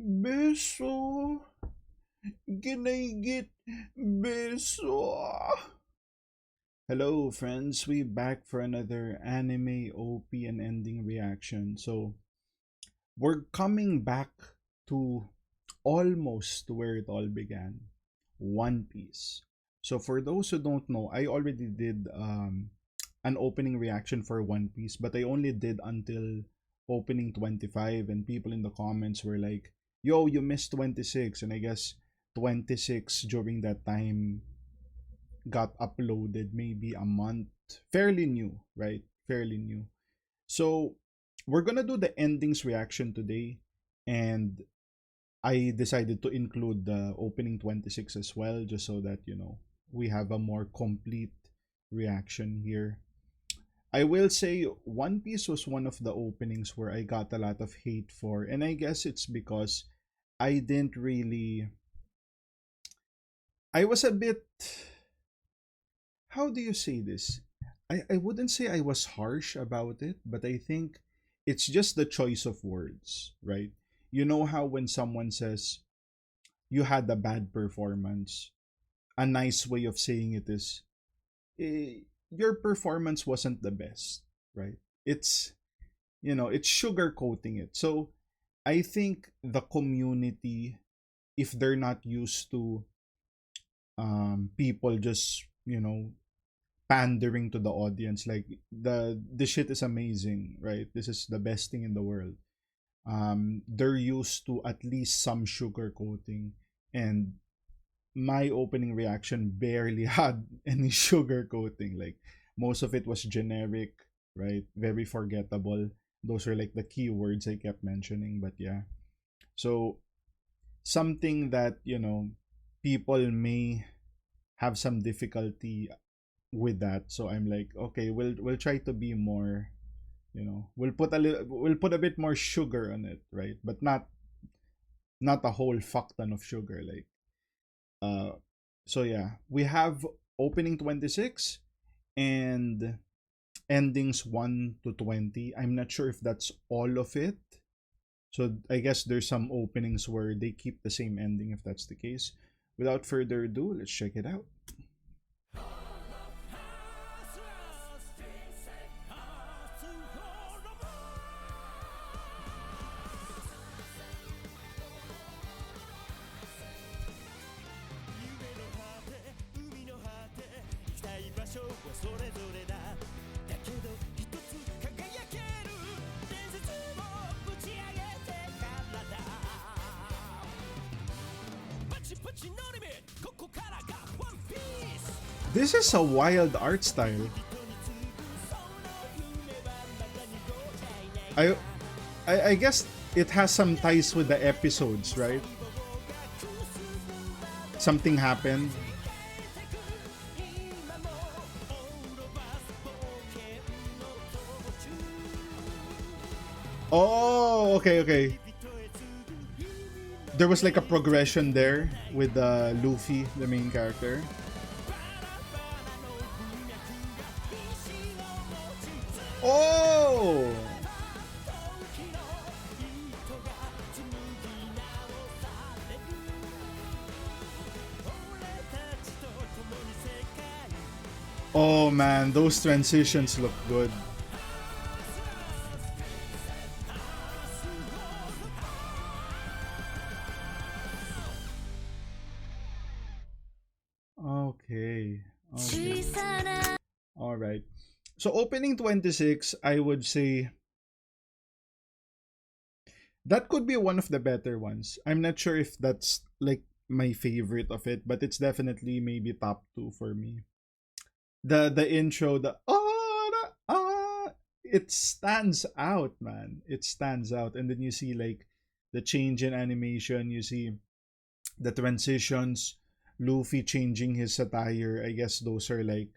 Beso, ginaygit, beso. Hello, friends. We back for another anime OP and ending reaction. So we're coming back to almost where it all began, One Piece. So for those who don't know, I already did an opening reaction for One Piece, but I only did until opening 25, and people in the comments were like, yo, you missed 26. And I guess 26 during that time got uploaded maybe a month, fairly new, right? Fairly new. So we're gonna do the endings reaction today, and I decided to include the opening 26 as well, just so that we have a more complete reaction here. I will say One Piece was one of the openings where I got a lot of hate for, and I guess it's because I didn't really. I was a bit. How do you say this? I wouldn't say I was harsh about it, but I think it's just the choice of words, right? You know how when someone says you had a bad performance, a nice way of saying it is, your performance wasn't the best, right? It's, it's sugarcoating it. So I think the community, if they're not used to people just, pandering to the audience, like the shit is amazing, right? This is the best thing in the world. They're used to at least some sugarcoating, and my opening reaction barely had any sugarcoating. Like most of it was generic, right? Very forgettable. Those are like the keywords I kept mentioning, but yeah. So something that people may have some difficulty with that. So I'm like, okay, we'll try to be more, we'll put a bit more sugar on it, right? But not a whole fuck ton of sugar, like uh so yeah, we have opening 26 and endings 1 to 20. I'm not sure if that's all of it. So I guess there's some openings where they keep the same ending if that's the case. Without further ado, let's check it out. This is a wild art style. I I guess it has some ties with the episodes, right? Something happened. Oh, okay, okay. There was like a progression there with Luffy, the main character. Oh! Oh man, those transitions look good. Okay. Okay. All right. So opening 26, I would say that could be one of the better ones. I'm not sure if that's like my favorite of it, but it's definitely maybe top 2 for me. The intro, the it stands out, man. It stands out. And then you see like the change in animation, you see the transitions, Luffy changing his attire. I guess those are like,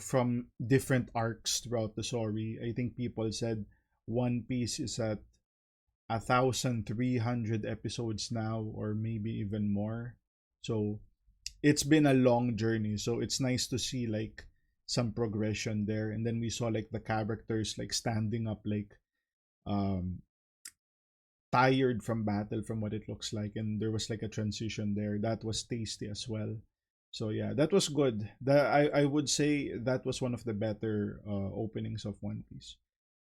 from different arcs throughout the story. I think people said One Piece is at 1,300 episodes now, or maybe even more. So it's been a long journey. So it's nice to see like some progression there. And then we saw like the characters like standing up, like um tired from battle from what it looks like, and there was like a transition there that was tasty as well. So yeah, that was good. I would say that was one of the better openings of One Piece.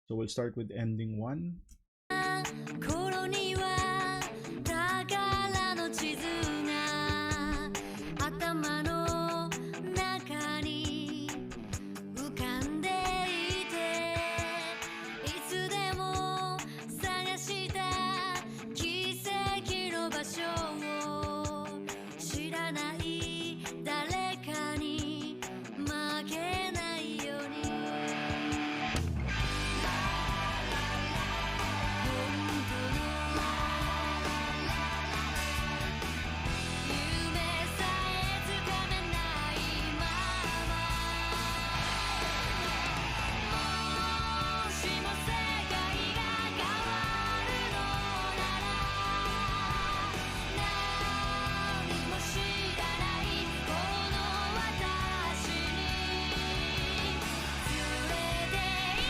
So we'll start with ending one. 頃には宝の地図が頭の中に浮かんでいていつでも探した奇跡の場所を知らない誰かに負けないように夢さえつかめないままもしも世界が変わるのなら何も知らないこの私に連れて行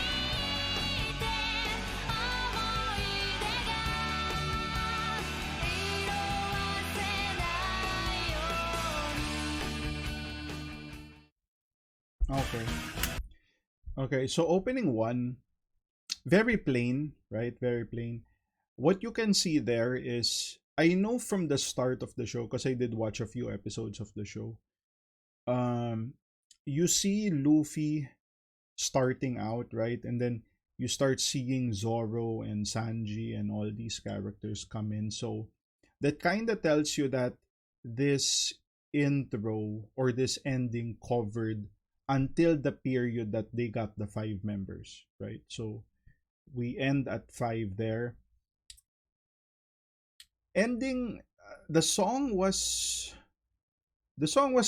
って思い出が色あせないように Okay. Okay, so opening one, very plain, right? Very plain. What you can see there is, I know from the start of the show, because I did watch a few episodes of the show. Um, you see Luffy starting out, right? And then you start seeing Zoro and Sanji and all these characters come in. So that kind of tells you that this intro or this ending covered until the period that they got the five members, right? So we end at five there. Ending, the song was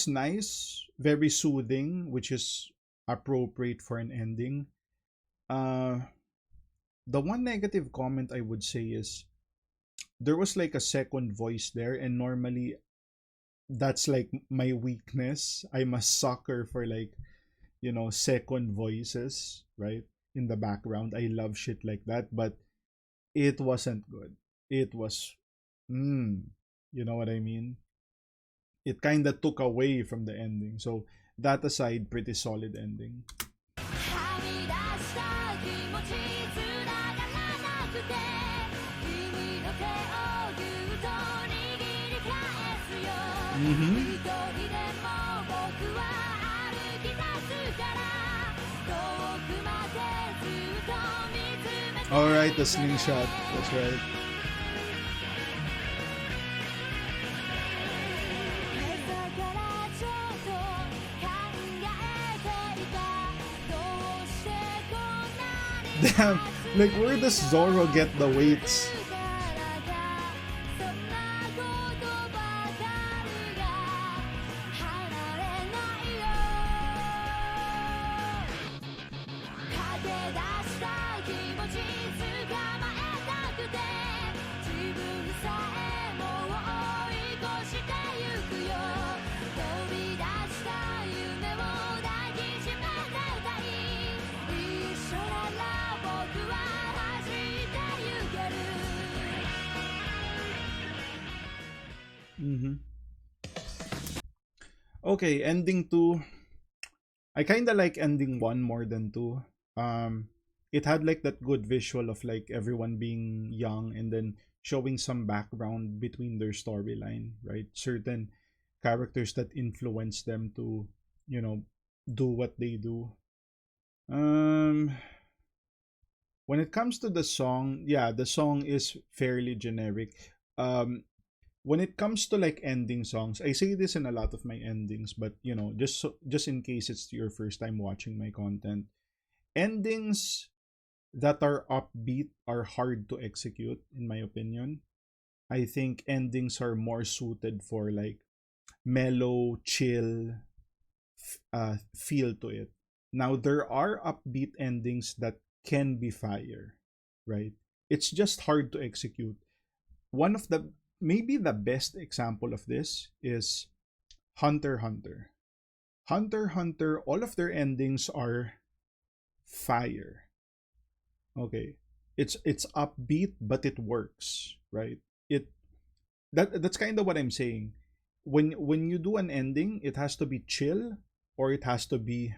nice, very soothing, which is appropriate for an ending. Uh, the one negative comment I would say is there was like a second voice there, and normally that's like my weakness. I'm a sucker for like, second voices, right? In the background. I love shit like that, but it wasn't good. It was, mm, you know what I mean? It kind of took away from the ending. So that aside, pretty solid ending. はみ出した気持ちつながらなくて君の手をぎゅっと握り返すよ Mm-hmm. 一人でも僕は歩き出すから遠くまでずっと見つめて All right, the slingshot. That's right. 朝からちょっと考えていたどうしてこんなに Damn, like where does Zoro get the weights? そんなことばかりが離れないよ駆け出した気持ち捕まえたくて自分さえも追い越してゆくよ飛び出した夢を抱きしめてたい一緒なら僕は走ってゆける Mm-hmm. Okay, ending two. I kind of like ending one more than two. It had like that good visual of like everyone being young and then showing some background between their storyline, right? Certain characters that influence them to, you know, do what they do. Um, when it comes to the song, yeah, the song is fairly generic. Um, when it comes to like ending songs, I say this in a lot of my endings, but just in case it's your first time watching my content, endings that are upbeat are hard to execute in my opinion. I think endings are more suited for like mellow, chill feel to it. Now there are upbeat endings that can be fire, right? It's just hard to execute. One of the maybe the best example of this is Hunter x Hunter. Hunter x Hunter, all of their endings are fire. Okay. It's upbeat, but it works, right? It that's kind of what I'm saying. When you do an ending, it has to be chill, or it has to be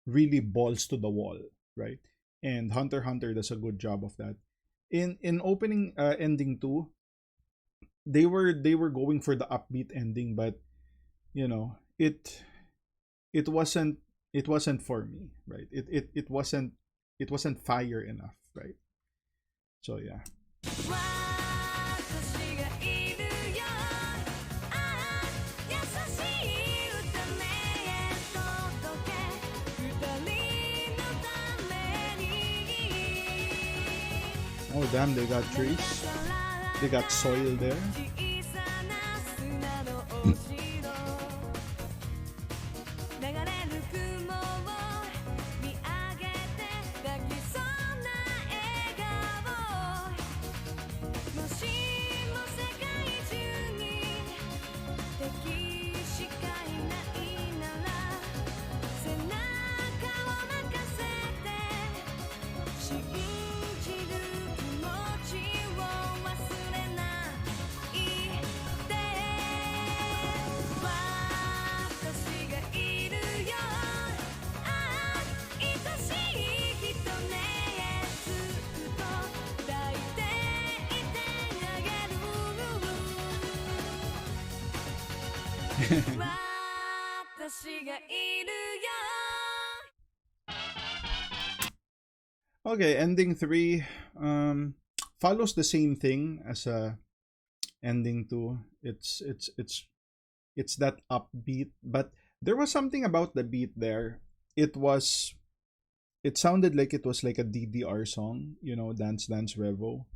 really balls to the wall, right? And Hunter x Hunter does a good job of that. In opening ending 2, they were going for the upbeat ending, but you know, it wasn't it wasn't for me, right? It wasn't fire enough, right? So yeah. 私がいるよああ優しい歌ね届け二人のために Oh damn, they got trees. They got soil there. 小さな砂のお城流れる雲を見上げて抱きそうな笑顔もしも世界中に敵しかいないなら背中を任せて信じる気持ちを忘れないで私がいるよああ愛しい人ねずっと抱いていてあげる私がいるよ Okay, ending 3 follows the same thing as ending 2. It's that upbeat, but there was something about the beat there. It sounded like it was like a DDR song, you know, Dance Dance Revo.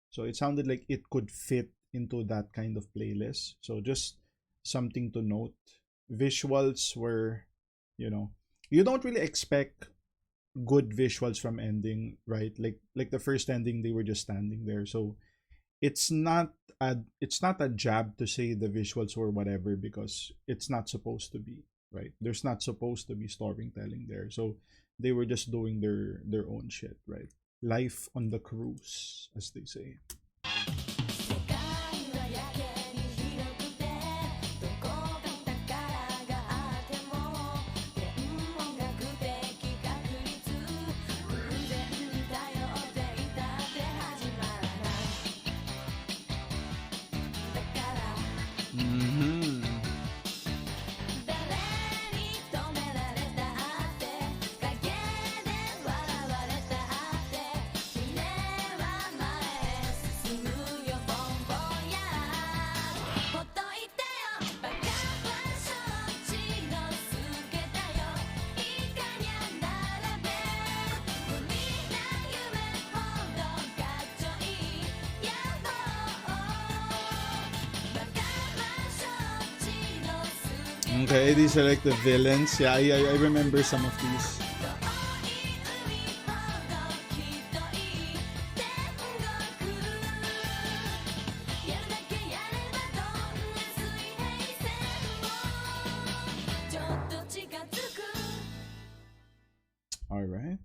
So it sounded like it could fit into that kind of playlist. So just something to note. Visuals were, you know, you don't really expect good visuals from ending, right? Like the first ending, they were just standing there. So it's not a jab to say the visuals were whatever, because it's not supposed to be, right? There's not supposed to be storytelling there. So they were just doing their own shit, right? Life on the cruise, as they say. 世界はやけに広くてどこか宝があっても天文学的確率偶然に頼っていたって始まらないだから誰に止められたって影で笑われたって君は前へ進むよボンボンやほっといてよバカは承知のすけだよいかにゃ並べ無理な夢ほどかっちょいいやっほーバカは承知のすけだよ Okay, these are like the villains. Yeah, I remember some of these. 遠い海ほどきっといい天国やるだけやればどんな水平線もちょっと近づく All right.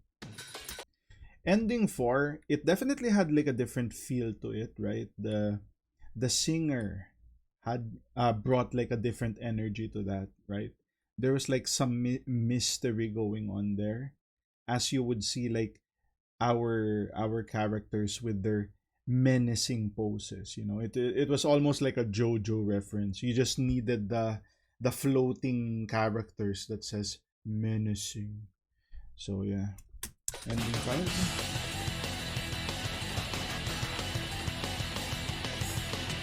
Ending 4, it definitely had like a different feel to it, right? The singer had brought like a different energy to that, right? There was like some mystery going on there, as you would see like our characters with their menacing poses. You know, it was almost like a JoJo reference. You just needed the floating characters that says menacing. So yeah, ending 5.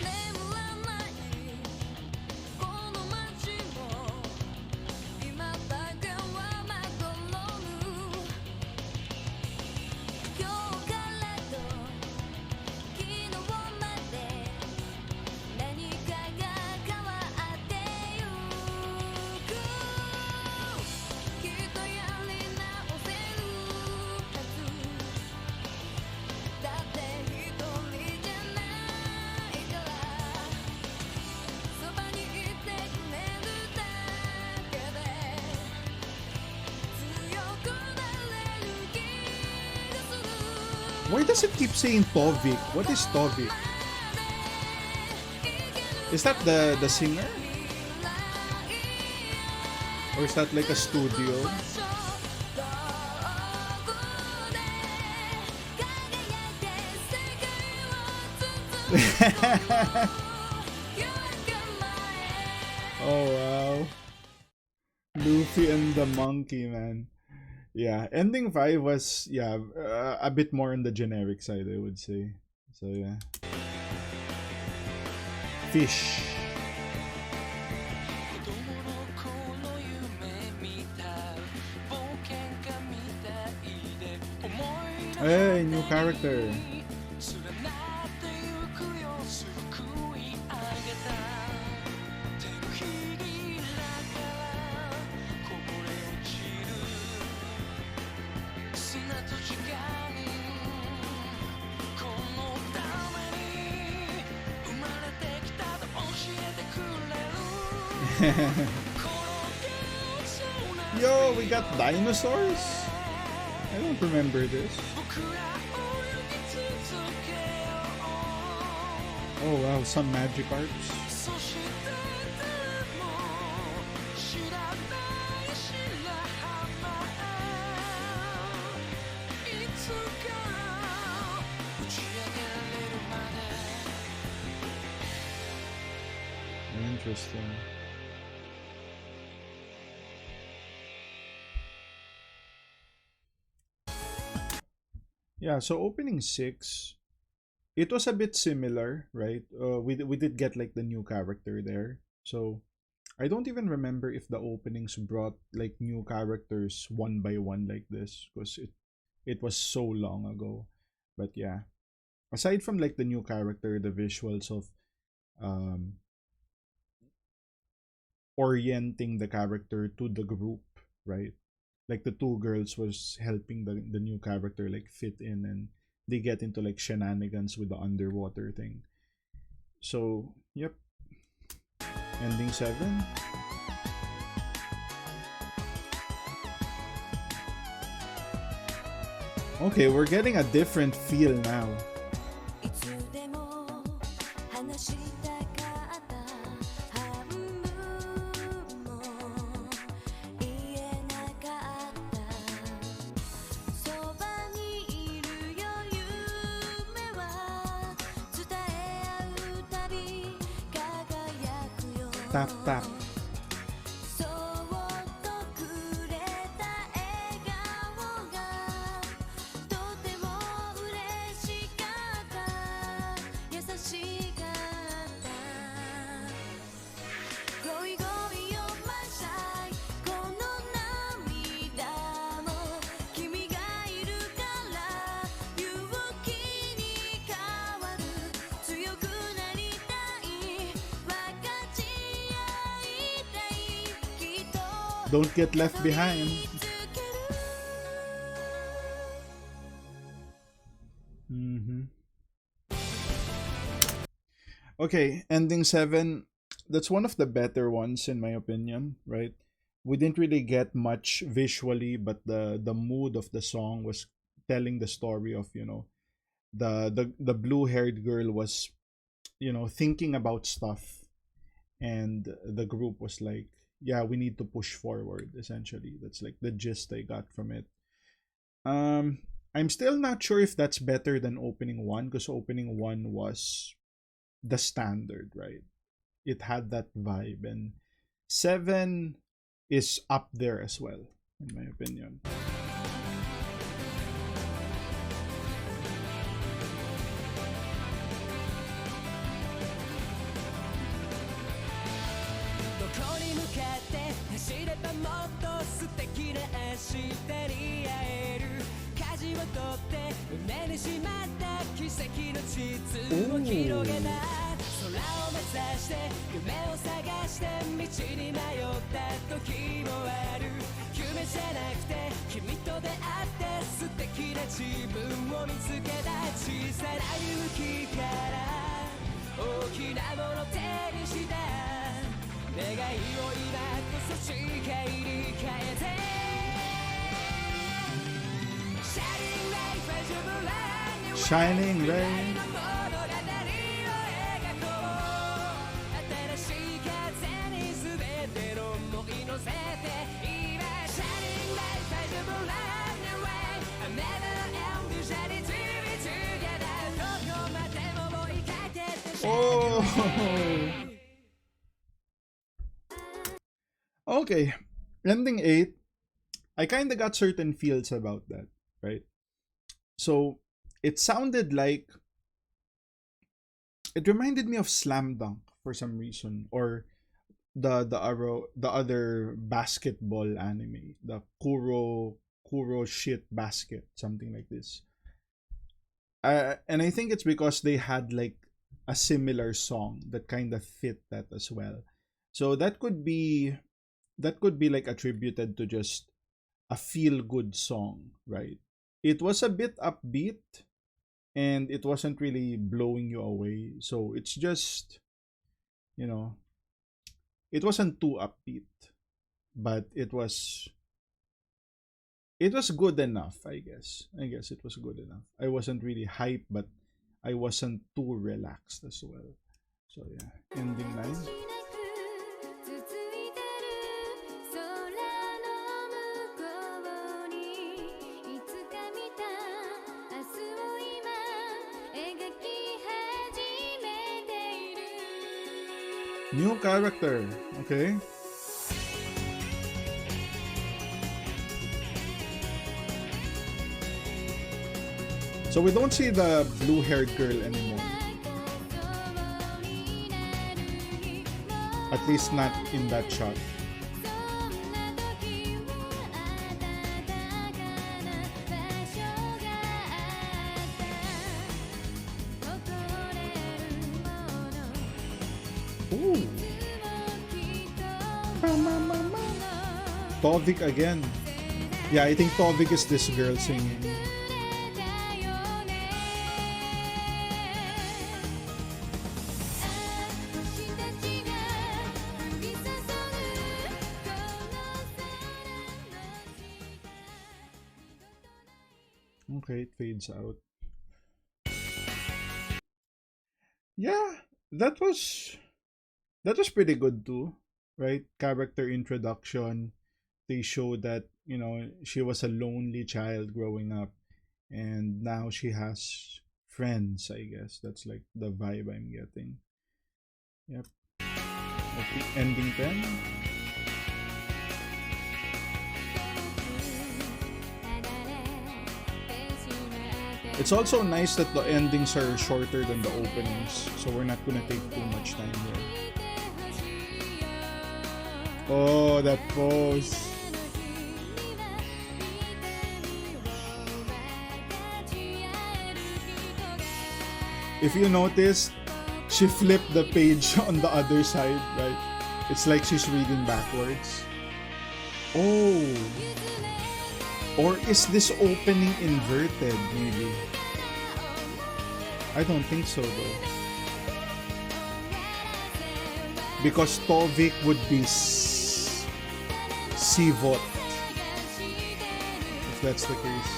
眠らないこの街も今だけはまどろむ今日からと昨日まで何かが変わってゆくきっとやり直せるはず Why does it keep saying Tovik? What is Tovik? Is that the singer? Or is that like a studio? Oh wow. Luffy and the monkey, man. Yeah, ending 5 was, yeah, a bit more on the generic side, I would say. So yeah. Fish. Hey, new character. Yo, we got dinosaurs? I don't remember this. Oh wow, some magic arts. Interesting. Yeah, so opening 6, it was a bit similar, right? We did get like the new character there. So I don't even remember if the openings brought like new characters one by one like this, because it was so long ago. But yeah, aside from like the new character, the visuals of um orienting the character to the group, right? Like the two girls was helping the new character like fit in, and they get into like shenanigans with the underwater thing. So yep, ending 7. Okay, we're getting a different feel now. Tap tap. Don't get left behind. Okay, ending 7. That's one of the better ones in my opinion, right? We didn't really get much visually, but the mood of the song was telling the story of, the blue-haired girl was, thinking about stuff, and the group was like, yeah, we need to push forward. Essentially, that's like the gist I got from it. I'm still not sure if that's better than opening 1, because opening 1 was the standard, right? It had that vibe, and 7 is up there as well, in my opinion. Shining Ray. Oh. Okay. Ending 8. I kind of got certain feels about that, right? So it sounded like it reminded me of Slam Dunk for some reason, or the other basketball anime, the Kuro shit basket, something like this. And I think it's because they had like a similar song that kind of fit that as well. So that could be like attributed to just a feel good song, right? It was a bit upbeat and it wasn't really blowing you away. So it's just, you know, it wasn't too upbeat, but it was good enough, I guess. I guess it was good enough. I wasn't really hyped, but I wasn't too relaxed as well. So yeah, ending 9. New character, okay? So we don't see the blue-haired girl anymore. At least not in that shot. Ooh. Tovik again. Yeah, I think Tovik is this girl singing. Okay, it fades out. Yeah, that was that was pretty good too, right? Character introduction. They show that, she was a lonely child growing up and now she has friends, I guess. That's like the vibe I'm getting. Yep. Okay, ending 10. It's also nice that the endings are shorter than the openings, so we're not gonna take too much time here. Oh, that pose. If you notice, she flipped the page on the other side, right? It's like she's reading backwards. Oh. Or is this opening inverted, maybe? I don't think so, though. Because Tovik would be Sivot, if that's the case.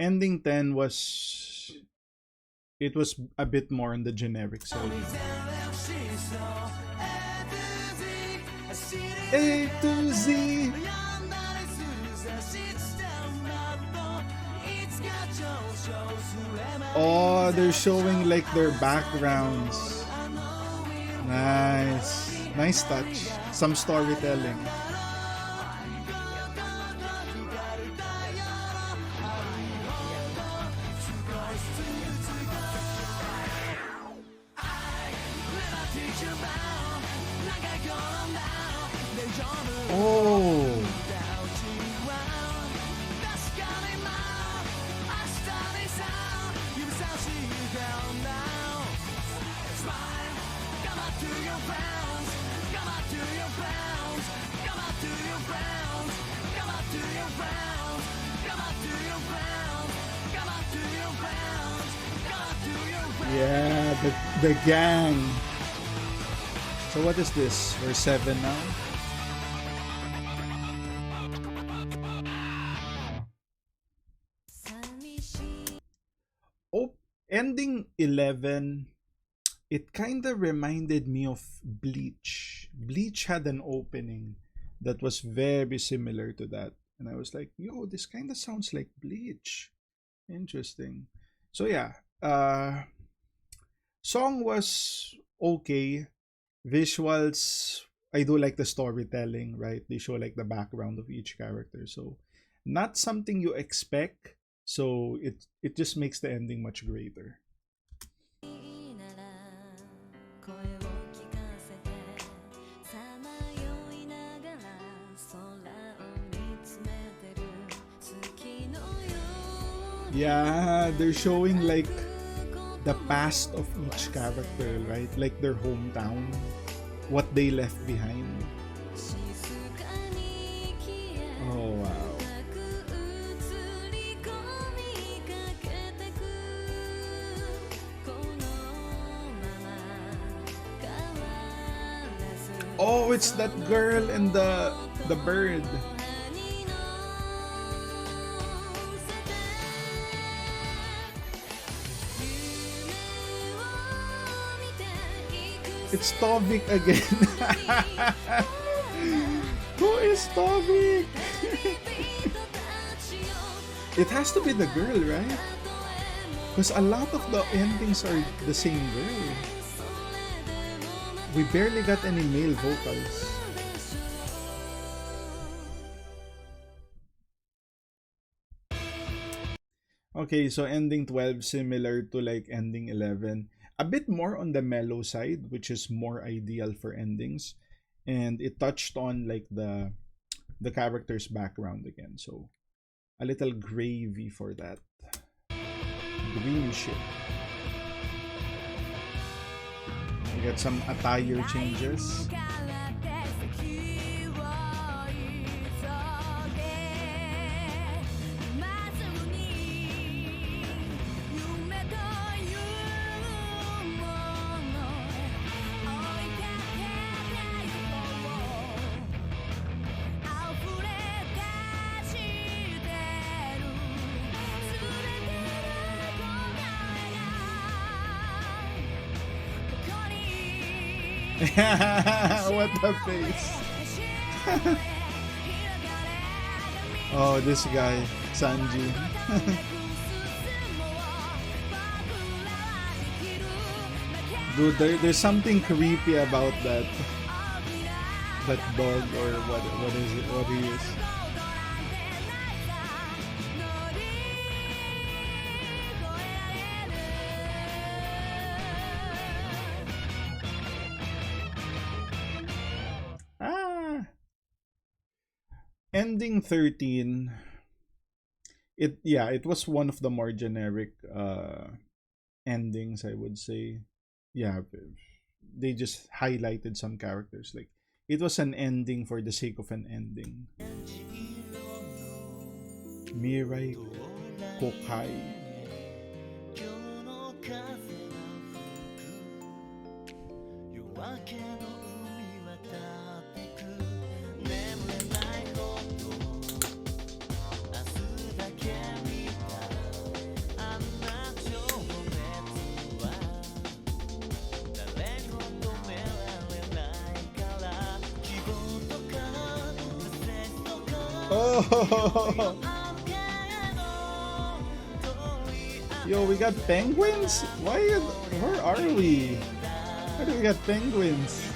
Ending 10 was a bit more on the generic side. A to Z. Oh, they're showing like their backgrounds. Nice touch. Some storytelling. Oh. Yeah, the gang. So what is this? We're seven now. Oh, ending 11. It kind of reminded me of Bleach. Bleach had an opening that was very similar to that, and I was like, "Yo, this kind of sounds like Bleach." Interesting. So yeah, song was okay. Visuals, I do like the storytelling, right? They show like the background of each character. So not something you expect. So it just makes the ending much greater. 声を聞かせてさまよいながら空を見つめてる月のように Yeah, they're showing like the past of each character, right? Like their hometown, what they left behind. 静かに消え Oh wow. く映り込みかけてくこのまま変わらず Oh, it's that girl and the bird. に乗せて夢を見ていく It's Tovik again. Who is Tovik? 人たちよ It has to be the girl, right? Because a lot of the endings are the same girl. We barely got any male vocals. Okay, so ending 12 similar to like ending 11. A bit more on the mellow side, which is more ideal for endings. And it touched on like the character's background again. So a little gravy for that. Green ship. We get some attire changes. から手先を急げまっすぐに夢というもの追いかけてゆこう溢れ出してる全ての答えがここに What the face. Oh, this guy, Sanji. Dude, there's something creepy about that dog or what is it? What he is. Ah, ending 13. It was one of the more generic endings, I would say. Yeah, they just highlighted some characters. Like it was an ending for the sake of an ending. Mirai Kokai. 今日の風は吹く夜明けの海渡ってく眠れないほど明日だけ見たあんな情熱は誰にも止められないから希望とか挫折とか Oh, yo, we got penguins? Where are we? Why do we got penguins?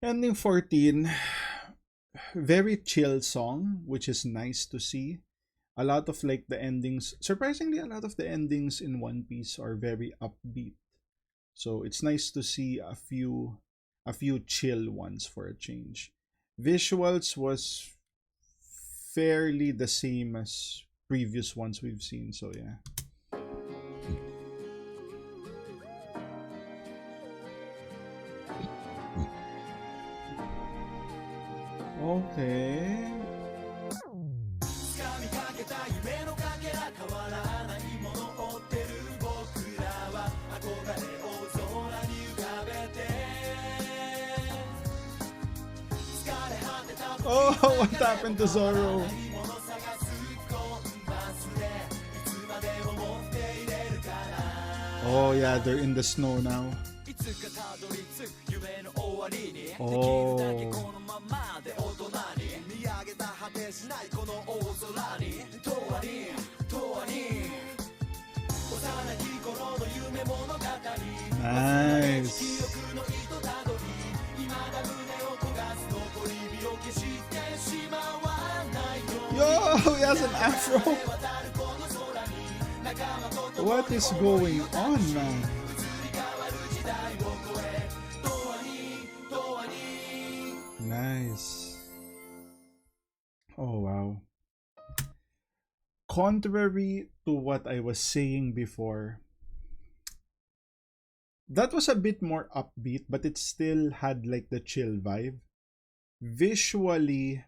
Ending 14, very chill song, which is nice to see. A lot of like the endings, surprisingly, a lot of the endings in One Piece are very upbeat. So it's nice to see a few chill ones for a change. Visuals was fairly the same as previous ones we've seen. So yeah. Okay. 掴みかけた夢のかけら変わらないもの追ってる僕らは憧れを空に浮かべて疲れ果てた Oh, what happened to Zoro? もの探すコンパスでいつまでも持っていれるかな Oh yeah, they're in the snow now. いつかたどり着く夢の終わりにできるおーだけこのままで大人に見上げた果てしないこの大空に永遠に永遠に幼き頃の夢物語 Nice. 記憶の糸たどり未だ胸を焦がす残り火を消してしまわないと Yo, he has an afro. 渡るこの空に仲間と What is going on, man? 移り変わる時代を超え永遠に永遠に Nice. Oh wow. Contrary to what I was saying before, that was a bit more upbeat, but it still had like the chill vibe. Visually,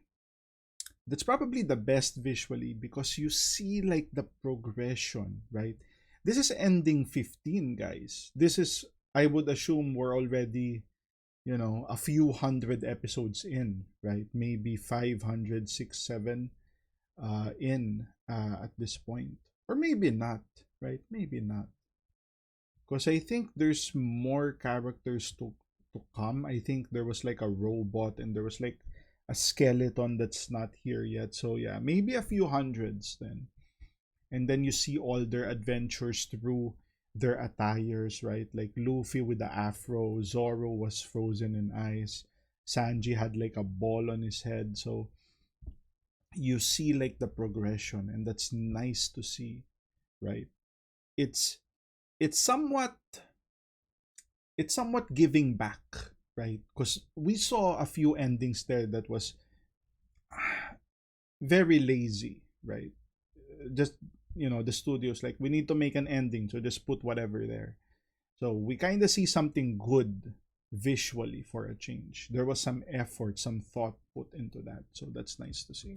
that's probably the best visually because you see like the progression, right? This is ending 15, guys. This is, I would assume, we're already, a few hundred episodes in, right? Maybe 500, 6, 7 in at this point. Or maybe not, right? Maybe not. Because I think there's more characters to come. I think there was like a robot and there was like a skeleton that's not here yet. So yeah, maybe a few hundreds then. And then you see all their adventures through their attires, right? Like Luffy with the afro, Zoro was frozen in ice, Sanji had like a ball on his head. So you see like the progression, and that's nice to see, right? It's it's somewhat it's somewhat giving back, right? Because we saw a few endings there that was very lazy, right? Just the studio's like, we need to make an ending, so just put whatever there. So we kind of see something good visually for a change. There was some effort, some thought put into that, so that's nice to see.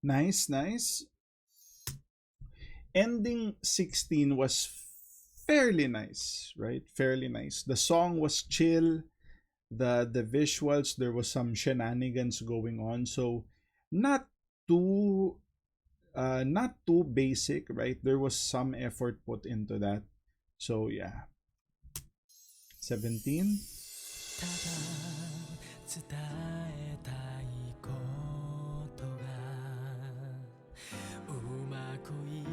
Nice, nice. Ending 16 was fairly nice, right? Fairly nice. The song was chill. The visuals, there was some shenanigans going on. So not too not too basic, right? There was some effort put into that. So yeah. 17. ただ伝えたいことがうまく言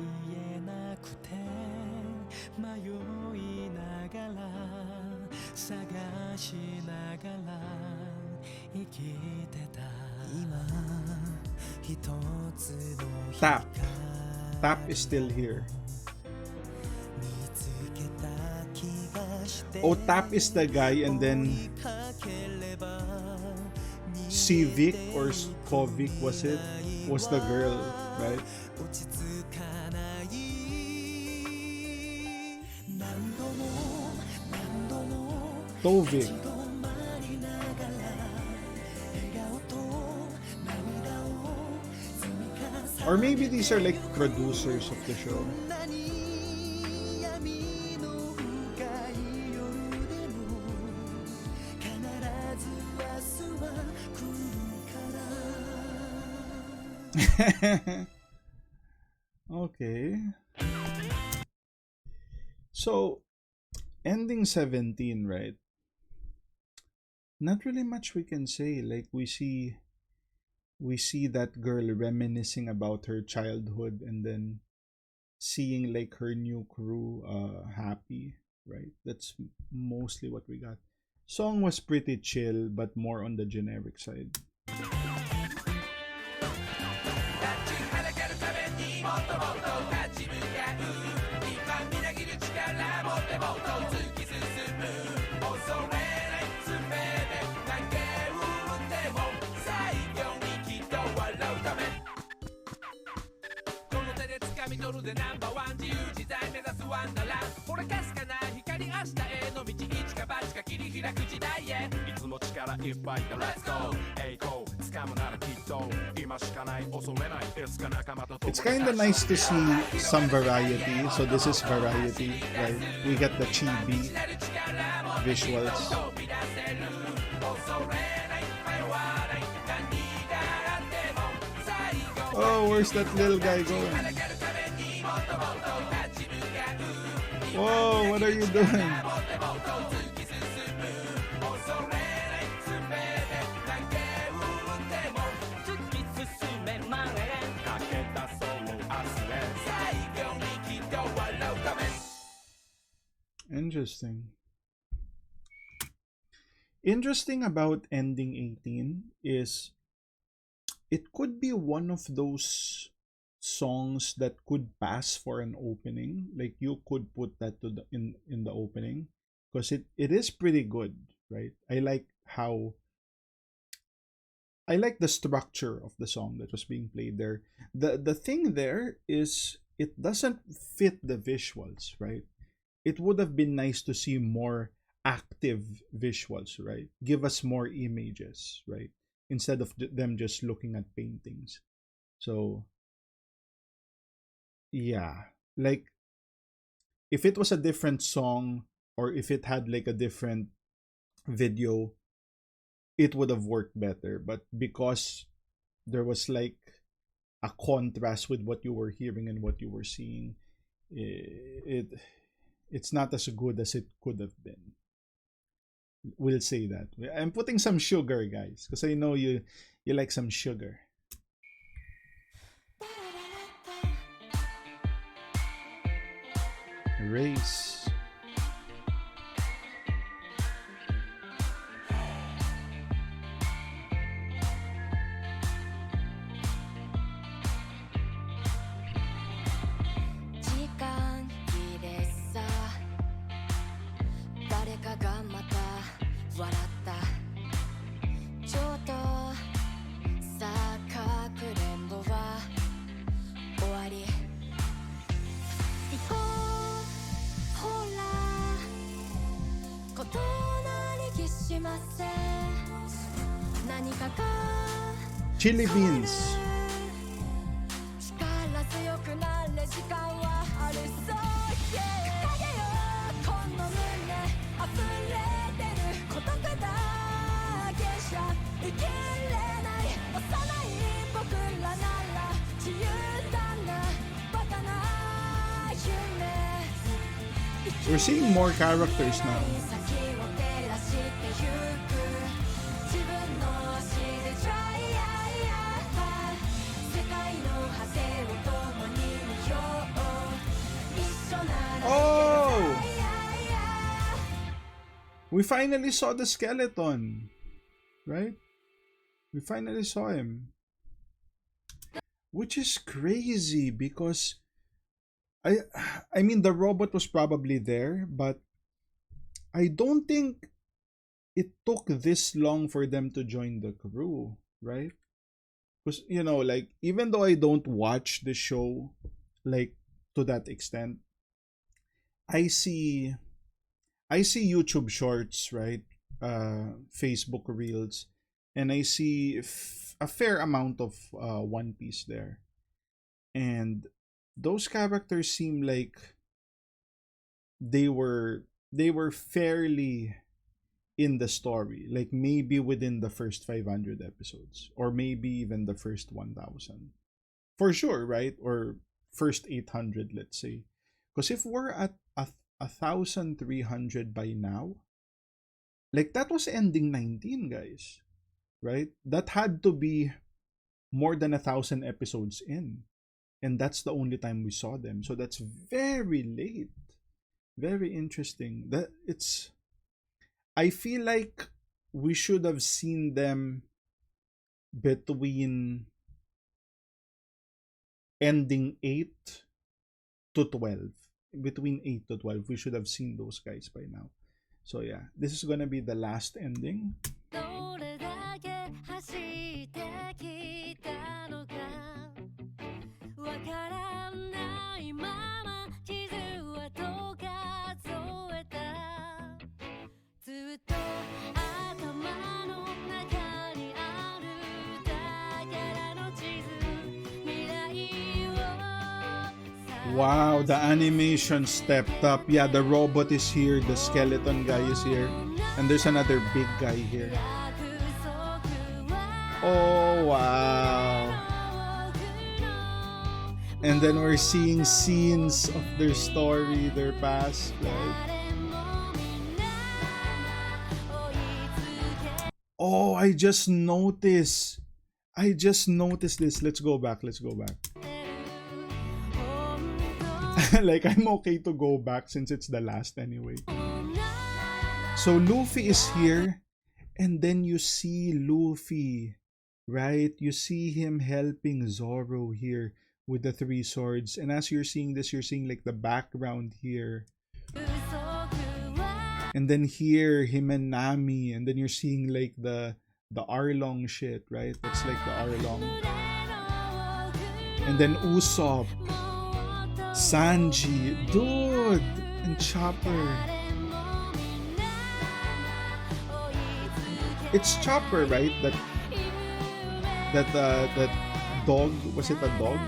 えなくて迷いながら探しながら生きてた今一つの Tap. Tap is still here. 見つけた気が Oh, Tap is the guy, and then Civic or Kovic was the girl, right? Tovik. Or maybe these are like producers of the show. Okay. So, ending 17, right? Not really much we can say. Like we see that girl reminiscing about her childhood, and then seeing like her new crew happy, right? That's mostly what we got. Song was pretty chill but more on the generic side. It's kind of nice to see some variety. So this is variety, right? We get the chibi visuals. Oh, where's that little guy going? Whoa, what are you doing? Interesting. Interesting about ending 18 is it could be one of those songs that could pass for an opening. Like you could put that to in the opening because it is pretty good, right? I like the structure of the song that was being played there. The thing there is it doesn't fit the visuals, right? It would have been nice to see more active visuals, right? Give us more images, right? Instead of them just looking at paintings. So, yeah. Like if it was a different song or if it had like a different video, it would have worked better. But because there was like a contrast with what you were hearing and what you were seeing, it's not as good as it could have been. We'll say that. I'm putting some sugar, guys, because I know you like some sugar. Race. Chili beans. We're seeing more characters now. Oh! We finally saw the skeleton, right? We finally saw him. Which is crazy because I I mean the robot was probably there, but I don't think it took this long for them to join the crew, right? Because like even though I don't watch the show like to that extent, I see I see YouTube shorts, right? Facebook reels, and I see a fair amount of One Piece there, and those characters seem like they were they were fairly in the story, like maybe within the first 500 episodes, or maybe even the first 1000, for sure, right? Or first 800, let's say. Because if we're at 1,300 by now, like that was ending 19, guys, right? That had to be more than 1,000 episodes in, and that's the only time we saw them. So that's very late. Very interesting. That it's. I feel like we should have seen them between ending 8 to 12. Between 8 to 12, we should have seen those guys by now. So yeah, this is gonna be the last ending. どれだけ走ってきたのかわからないまま傷跡が添えたずっと頭の中にあるだからの地図未来を Wow, the animation stepped up. Yeah, the robot is here, the skeleton guy is here, and there's another big guy here. Oh, wow. And then we're seeing scenes of their story, their past, right? Oh, I just noticed. I just noticed this. Let's go back. Let's go back. Like, I'm okay to go back since it's the last anyway. So Luffy is here, and then you see Luffy, right? You see him helping Zoro here with the three swords. And as you're seeing this, you're seeing like the background here. And then here, him and Nami. And then you're seeing like the Arlong shit, right? That's like the Arlong. And then Usopp, Sanji, dude, and Chopper. It's Chopper, right? That dog, was it a dog?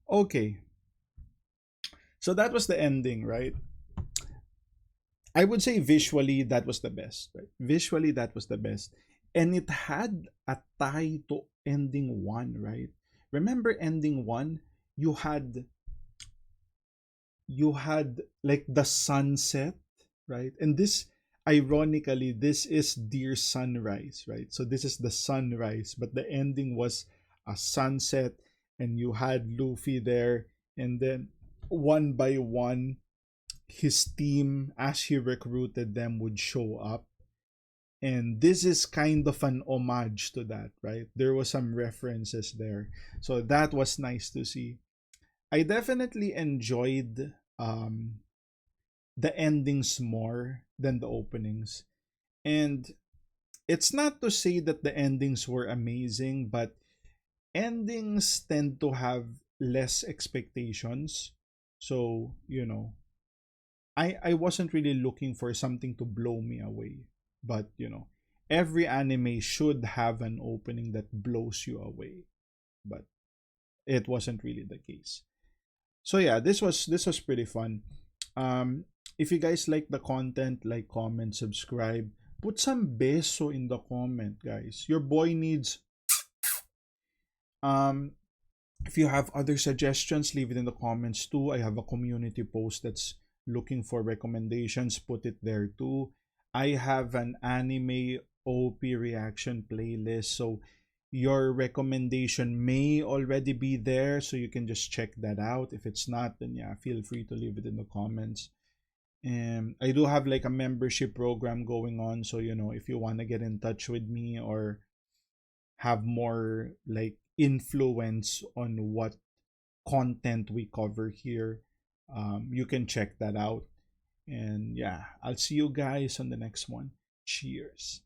Okay. So that was the ending, right? I would say visually that was the best, right? Visually that was the best. And it had a tie to ending 1, right? Remember ending 1? You had like the sunset, right? And this, ironically, this is Dear Sunrise, right? So this is the sunrise, but the ending was a sunset, and you had Luffy there, and then one by one his team, as he recruited them, would show up. And this is kind of an homage to that, right? There was some references there. So that was nice to see. I definitely enjoyed the endings more than the openings. And it's not to say that the endings were amazing, but endings tend to have less expectations. So, I wasn't really looking for something to blow me away. But, every anime should have an opening that blows you away. But it wasn't really the case. So yeah, this was pretty fun. If you guys like the content, like, comment, subscribe, put some beso in the comment, guys. Your boy needs If you have other suggestions, leave it in the comments too. I have a community post that's looking for recommendations. Put it there too. I have an anime OP reaction playlist. So your recommendation may already be there. So you can just check that out. If it's not, then yeah, feel free to leave it in the comments. And I do have like a membership program going on. So, if you want to get in touch with me or have more like influence on what content we cover here, you can check that out. And yeah, I'll see you guys on the next one. Cheers.